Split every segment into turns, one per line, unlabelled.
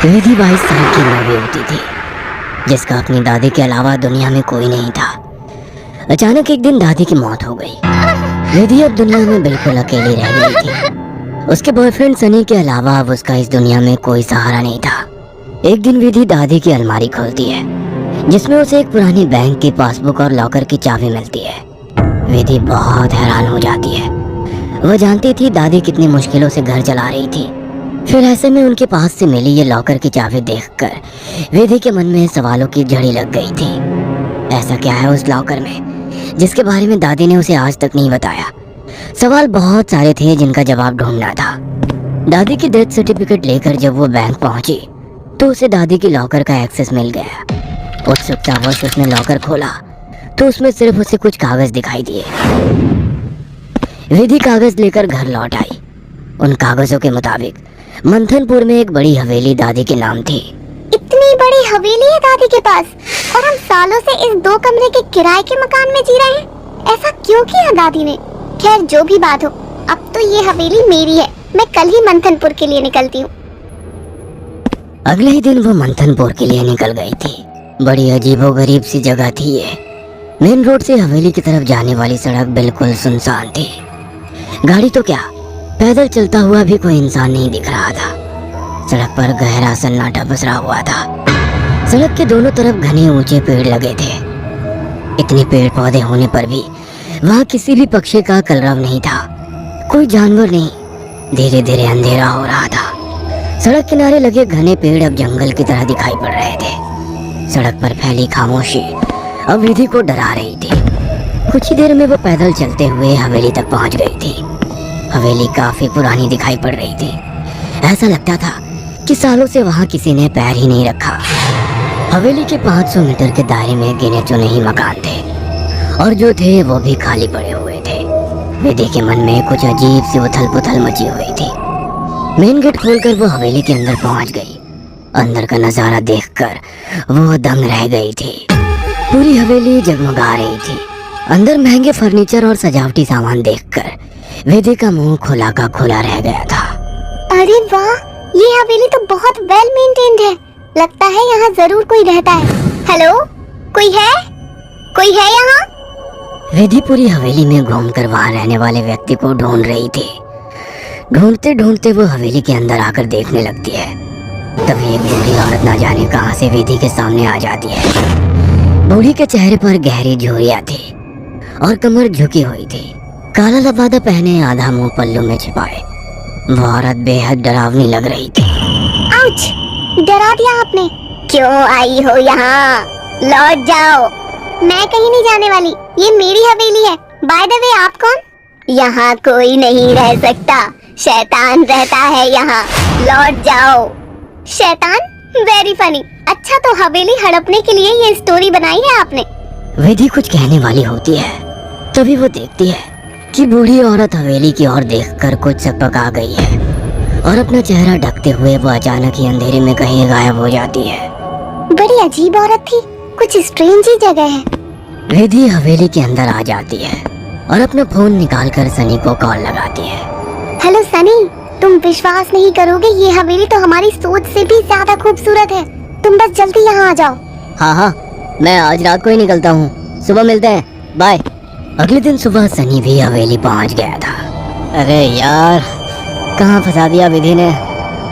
विधि 22 साल की नौवीं होती थी, जिसका अपनी दादी के अलावा दुनिया में कोई नहीं था। अचानक एक दिन दादी की मौत हो गई। विधि अब दुनिया में बिल्कुल अकेली रह गई थी। उसके बॉयफ्रेंड सनी के अलावा अब उसका इस दुनिया में कोई सहारा नहीं था। एक दिन विधि दादी की अलमारी खोलती है, जिसमें उसे एक पुरानी बैंक की पासबुक और लॉकर की चाबी मिलती है। विधि बहुत हैरान हो जाती है। वह जानती थी दादी कितनी मुश्किलों से घर चला रही थी। फिर ऐसे में उनके पास से मिली ये लॉकर की चाबी देखकर विधि के मन में सवालों की झड़ी लग गई थी। ऐसा क्या है उस लॉकर में जिसके बारे में दादी ने उसे आज तक नहीं बताया? सवाल बहुत सारे थे जिनका जवाब ढूंढना था। दादी की डेथ सर्टिफिकेट लेकर जब वो बैंक पहुंची तो उसे दादी की लॉकर का एक्सेस मिल गया। उत्सुकतावश उसने लॉकर खोला तो उसमें सिर्फ उसे कुछ कागज दिखाई दिए। विधि कागज लेकर घर लौट आई। उन कागजों के मुताबिक मंथनपुर में एक बड़ी हवेली दादी के नाम थी।
इतनी बड़ी हवेली है दादी के पास और हम सालों से इस 2 कमरे के किराए के मकान में जी रहे हैं। ऐसा क्यों किया दादी ने? खैर जो भी बात हो, अब तो ये हवेली मेरी है। मैं कल ही मंथनपुर के लिए निकलती हूँ।
अगले ही दिन वो मंथनपुर के लिए निकल गई थी। बड़ी अजीबोगरीब सी जगह थी ये। मेन रोड से हवेली की तरफ जाने वाली सड़क बिल्कुल सुनसान थी। गाड़ी तो क्या, पैदल चलता हुआ भी कोई इंसान नहीं दिख रहा था। सड़क पर गहरा सन्नाटा पसरा हुआ था। सड़क के दोनों तरफ घने ऊंचे पेड़ लगे थे। इतने पेड़ पौधे होने पर भी वहां किसी भी पक्षी का कलरव नहीं था। कोई जानवर नहीं। धीरे धीरे अंधेरा हो रहा था। सड़क किनारे लगे घने पेड़ अब जंगल की तरह दिखाई पड़ रहे थे। सड़क पर फैली खामोशी अब विधि को डरा रही थी। कुछ ही देर में वो पैदल चलते हुए हवेली तक पहुंच गई थी। हवेली काफी पुरानी दिखाई पड़ रही थी। ऐसा लगता था कि सालों से वहां किसी ने पैर ही नहीं रखा। हवेली के 500 मीटर के दायरे में गिने चुने ही मकान थे और जो थे वो भी खाली पड़े हुए थे। विधि के मन में कुछ अजीब सी उथल पुथल मची हुई थी। मेन गेट खोलकर वो हवेली के अंदर पहुंच गई। अंदर का नजारा देखकर वो दंग रह गई थी। पूरी हवेली जगमगा रही थी। अंदर महंगे फर्नीचर और सजावटी सामान देखकर विधि का मुंह खुला का खुला रह गया था।
अरे वाह, ये हवेली तो बहुत वेल मेंटेन्ड है। लगता है यहाँ जरूर कोई रहता है। हेलो, कोई है? कोई है यहाँ?
विधि पूरी हवेली में घूमकर वहाँ रहने वाले व्यक्ति को ढूंढ रही थी। ढूंढते ढूंढते वो हवेली के अंदर आकर देखने लगती है। तभी एक बूढ़ी औरत ना जाने कहां से विधि के सामने आ जाती है। बूढ़ी के चेहरे पर गहरी झुर्रियां थी और कमर झुकी हुई थी। काला लबादा पहने, आधा मुंह पल्लू में छिपाए, वो औरत बेहद डरावनी लग रही थी।
आउच! डरा दिया आपने। क्यों आई हो यहाँ? लौट जाओ। मैं कहीं नहीं जाने वाली। ये मेरी हवेली है। बाय द वे, आप कौन? यहाँ कोई नहीं रह सकता। शैतान रहता है यहाँ। लौट जाओ। शैतान? Very funny. अच्छा, तो हवेली हड़पने के लिए ये स्टोरी बनाई है आपने?
विधि कुछ कहने वाली होती है, तभी वो देखती है कि बूढ़ी औरत हवेली की ओर देखकर कुछ सकपका गई है और अपना चेहरा ढकते हुए वो अचानक ही अंधेरे में कहीं गायब हो जाती है।
बड़ी अजीब औरत थी। कुछ स्ट्रेंज ही जगह है।
विधि हवेली के अंदर आ जाती है और अपना फोन निकालकर सनी को कॉल लगाती है।
हेलो सनी, तुम विश्वास नहीं करोगे, ये हवेली तो हमारी सोच से भी ज्यादा खूबसूरत है। तुम बस जल्दी यहाँ आ जाओ।
हाँ, मैं आज रात को ही निकलता हूँ। सुबह मिलते हैं, बाय। अगले दिन सुबह सनी भी हवेली पहुँच गया था। अरे यार, कहाँ फंसा दिया विधि ने।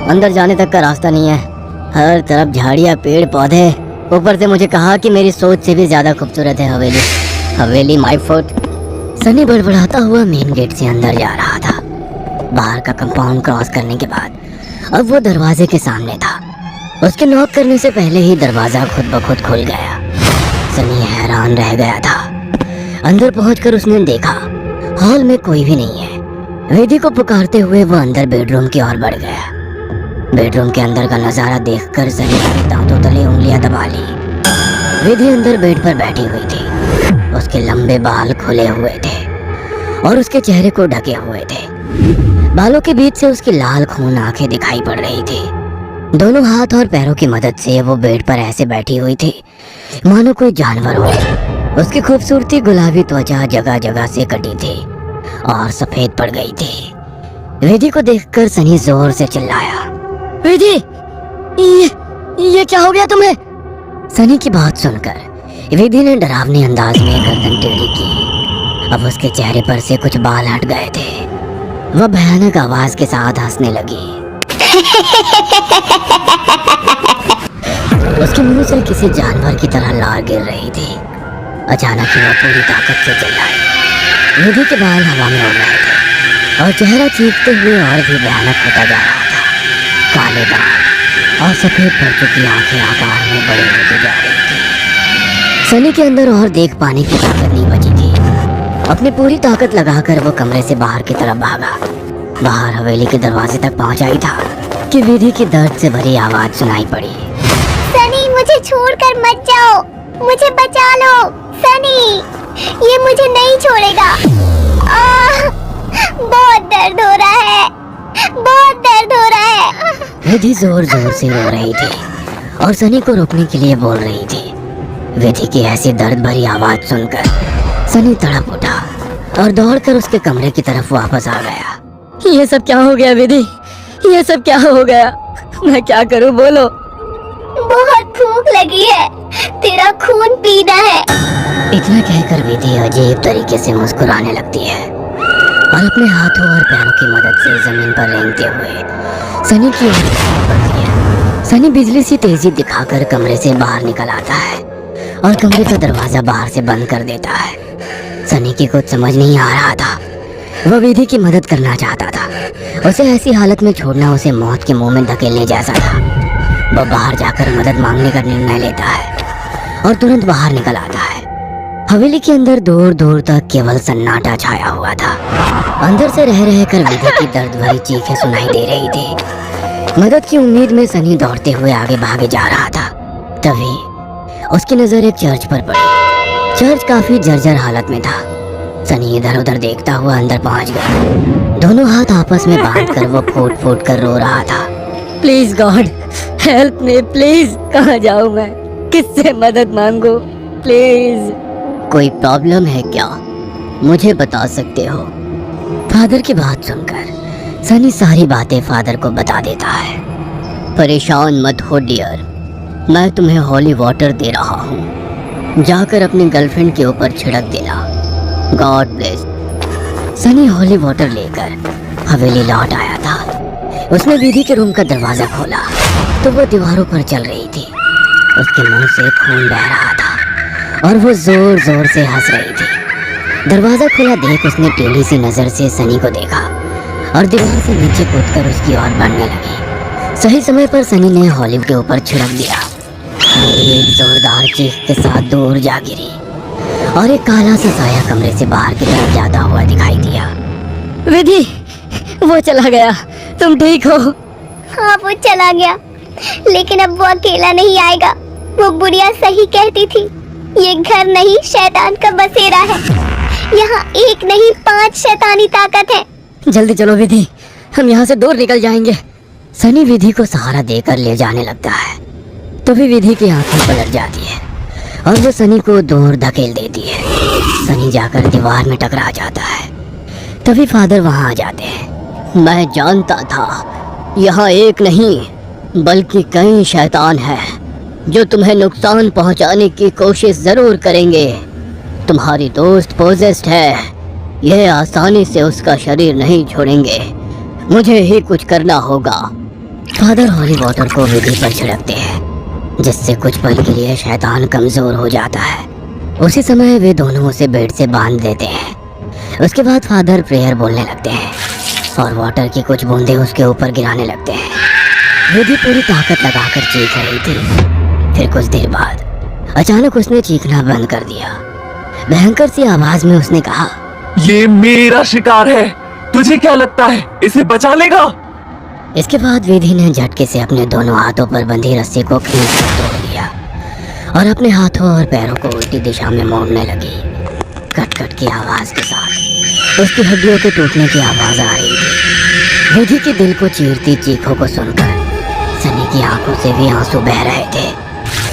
अंदर जाने तक का रास्ता नहीं है। हर तरफ झाड़ियाँ, पेड़ पौधे। ऊपर से मुझे कहा कि मेरी सोच से भी ज्यादा खूबसूरत है हवेली माय फुट। सनी बड़बड़ाता हुआ मेन गेट से अंदर जा रहा था। बाहर का कंपाउंड क्रॉस करने के बाद अब वो दरवाजे के सामने था। उसके नॉक करने से पहले ही दरवाजा खुद ब खुद खुल गया। सनी हैरान रह गया था। अंदर पहुंचकर उसने देखा हॉल में कोई भी नहीं है। विधि को पुकारते हुए वो अंदर बेडरूम की ओर बढ़ गया। बेडरूम के अंदर का नजारा देखकर सनी ने दांतों तले उंगलियां दबा ली। विधि अंदर बेड पर बैठी हुई थी। उसके लंबे बाल खुले हुए थे और उसके चेहरे को ढके हुए थे। बालों के बीच से उसकी लाल खून आंखें दिखाई पड़ रही थी। दोनों हाथ और पैरों की मदद से वो बेड पर ऐसे बैठी हुई थी मानो कोई जानवर हो। उसकी खूबसूरती गुलाबी त्वचा जगह जगह से कटी थी और सफेद पड़ गई थी। विधि को देखकर सनी जोर से चिल्लाया, विधि, ये क्या हो गया तुम्हें? सनी की बात सुनकर विधि ने डरावने अंदाज में गर्दन टेढ़ी की। अब उसके चेहरे पर से कुछ बाल हट गए थे। वह भयानक आवाज के साथ हंसने लगी। उसके मुंह से किसी जानवर की तरह लार गिर रही थी। अचानक ही वह पूरी ताकत से चिल्लाई। विधि के बाल हवा में उड़ रहे थे और चेहरा चीखते हुए और भी भयानक होता जा रहा था। काले बाल और सफेद पड़ चुकी आंखें आकार में बड़ी होती जा रही थी। सनी के अंदर और देख पाने की ताकत नहीं बची थी। अपनी पूरी ताकत लगाकर वो कमरे से बाहर की तरफ भागा। बाहर हवेली के दरवाजे तक पहुंचा ही था कि विधि की दर्द से भरी आवाज सुनाई पड़ी।
सनी, मुझे छोड़कर मत जाओ, मुझे बचा लो। सनी, ये मुझे नहीं छोड़ेगा। बहुत दर्द हो रहा है, बहुत दर्द हो रहा है।
विधि जोर जोर से रो रही थी और सनी को रोकने के लिए बोल रही थी। विधि की ऐसी दर्द भरी आवाज सुनकर सनी तड़प उठा और दौड़कर उसके कमरे की तरफ वापस आ गया। ये सब क्या हो गया विधि? ये सब क्या हो गया? मैं क्या करूं, बोलो।
बहुत भूख लगी है, तेरा खून पीना है।
इतना कहकर विधि अजीब तरीके से मुस्कुराने लगती है और अपने हाथों और पैरों की मदद से जमीन पर रेंगते हुए सनी की ओर बढ़ती है। सनी बिजली सी तेजी दिखाकर कमरे से बाहर निकल आता है और कमरे का दरवाजा बाहर से बंद कर देता है। सनी की कुछ समझ नहीं आ रहा था। वह विधि की मदद करना चाहता था। उसे ऐसी हालत में छोड़ना उसे मौत के मुंह में धकेलने जैसा था। वह बाहर जाकर मदद मांगने का निर्णय लेता है और तुरंत बाहर निकल आता है। हवेली के अंदर दूर दूर तक केवल सन्नाटा छाया हुआ था। अंदर से रह रहकर विधि की दर्द भरी चीखें सुनाई दे रही थी। मदद की उम्मीद में सनी दौड़ते हुए आगे भागे जा रहा था। तभी उसकी नजर एक चर्च पर पड़ी। चर्च काफी जर्जर हालत में था। सनी इधर उधर देखता हुआ अंदर पहुंच गया। दोनों हाथ आपस में बांधकर वो फूट फूट कर रो रहा था। Please God help me, please. कहाँ जाऊँ मैं? किससे मदद मांगू? प्लीज। कोई प्रॉब्लम है क्या? मुझे बता सकते हो? फादर की बात सुनकर सनी सारी बातें फादर को बता देता है। परेशान मत हो डियर, मैं तुम्हें हॉली वाटर दे रहा हूँ। जाकर अपनी गर्लफ्रेंड के ऊपर छिड़क देना। God bless. Sunny holy water लेकर हवेली लौट आया था। उसने विधि के रूम का दरवाजा खोला तो वो दीवारों पर चल रही थी। उसके मुंह से खून बह रहा था और वो जोर जोर से हंस रही थी। दरवाजा खुला देख उसने टेढ़ी सी नजर से सनी को देखा और दीवार से नीचे कूदकर उसकी ओर बढ़ने लगी। सही समय पर सनी ने हॉलिव के ऊपर छिड़क दिया। एक जोरदार चीख के साथ दूर जा गिरी और एक काला सा साया कमरे से बाहर की तरफ जाता हुआ दिखाई दिया। विधि, वो चला गया। तुम ठीक हो?
हाँ, वो चला गया, लेकिन अब वो अकेला नहीं आएगा। वो बुढ़िया सही कहती थी, ये घर नहीं शैतान का बसेरा है। यहाँ एक नहीं 5 शैतानी ताकत है।
जल्दी चलो विधि, हम यहाँ से दूर निकल जाएंगे। सनी विधि को सहारा देकर ले जाने लगता है। तभी विधि की आंखें पलट जाती है और वो सनी को दूर धकेल देती है। सनी जाकर दीवार में टकरा जाता है। तभी फादर वहाँ आ जाते हैं। मैं जानता था यहाँ एक नहीं बल्कि कई शैतान हैं जो तुम्हें नुकसान पहुँचाने की कोशिश जरूर करेंगे। तुम्हारी दोस्त पोजेस्ड है, यह आसानी से उसका शरीर नहीं छोड़ेंगे। मुझे ही कुछ करना होगा। फादर हॉली वाटर को विधि पर छिड़कते हैं जिससे कुछ पल के लिए शैतान कमजोर हो जाता है। उसी समय वे दोनों उसे बेड से बांध देते हैं। उसके बाद फादर प्रेयर बोलने लगते हैं और वाटर की कुछ बूंदें उसके ऊपर गिराने लगते हैं। विधि पूरी ताकत लगाकर चीख रही थी। फिर कुछ देर बाद अचानक उसने चीखना बंद कर दिया। भयंकर सी आवाज में उसने कहा,
ये मेरा शिकार है, तुझे क्या लगता है इसे बचा लेगा?
इसके बाद विधि ने झटके से अपने दोनों हाथों पर बंधी रस्सी को खींचकर तोड़ दिया और अपने हाथों और पैरों को उल्टी दिशा में मोड़ने लगी। कट कट की आवाज के साथ उसकी हड्डियों के टूटने की आवाज आ रही थी। विधि के दिल को चीरती चीखों को सुनकर सनी की आंखों से भी आंसू बह रहे थे।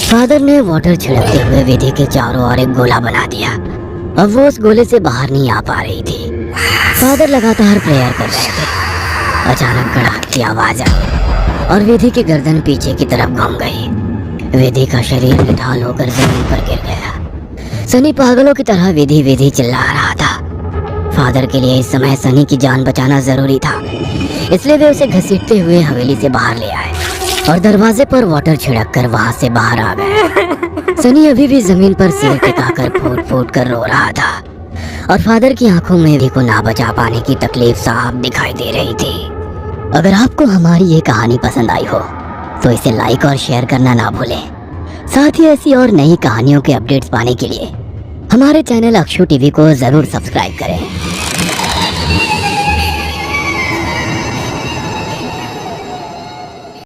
फादर ने वाटर छिड़कते हुए विधि के चारों ओर एक गोला बना दिया। अब वो उस गोले से बाहर नहीं आ पा रही थी। फादर लगातार प्रेयर कर रहे थे। अचानक कड़ाक की आवाज आई और विधि की गर्दन पीछे की तरफ घूम गई। विधि का शरीर निढाल होकर जमीन पर गिर गया। सनी पागलों की तरह विधि विधि चिल्ला रहा था। फादर के लिए इस समय सनी की जान बचाना जरूरी था, इसलिए वे उसे घसीटते हुए हवेली से बाहर ले आए और दरवाजे पर वाटर छिड़क कर वहां से बाहर आ गए। सनी अभी भी जमीन पर सिर टिकाकर फूट फूट कर रो रहा था और फादर की आंखों में भी को ना बचा पाने की तकलीफ साफ दिखाई दे रही थी। अगर आपको हमारी ये कहानी पसंद आई हो तो इसे लाइक और शेयर करना ना भूलें। साथ ही ऐसी और नई कहानियों के अपडेट्स पाने के लिए हमारे चैनल अक्षु टीवी को जरूर सब्सक्राइब करें।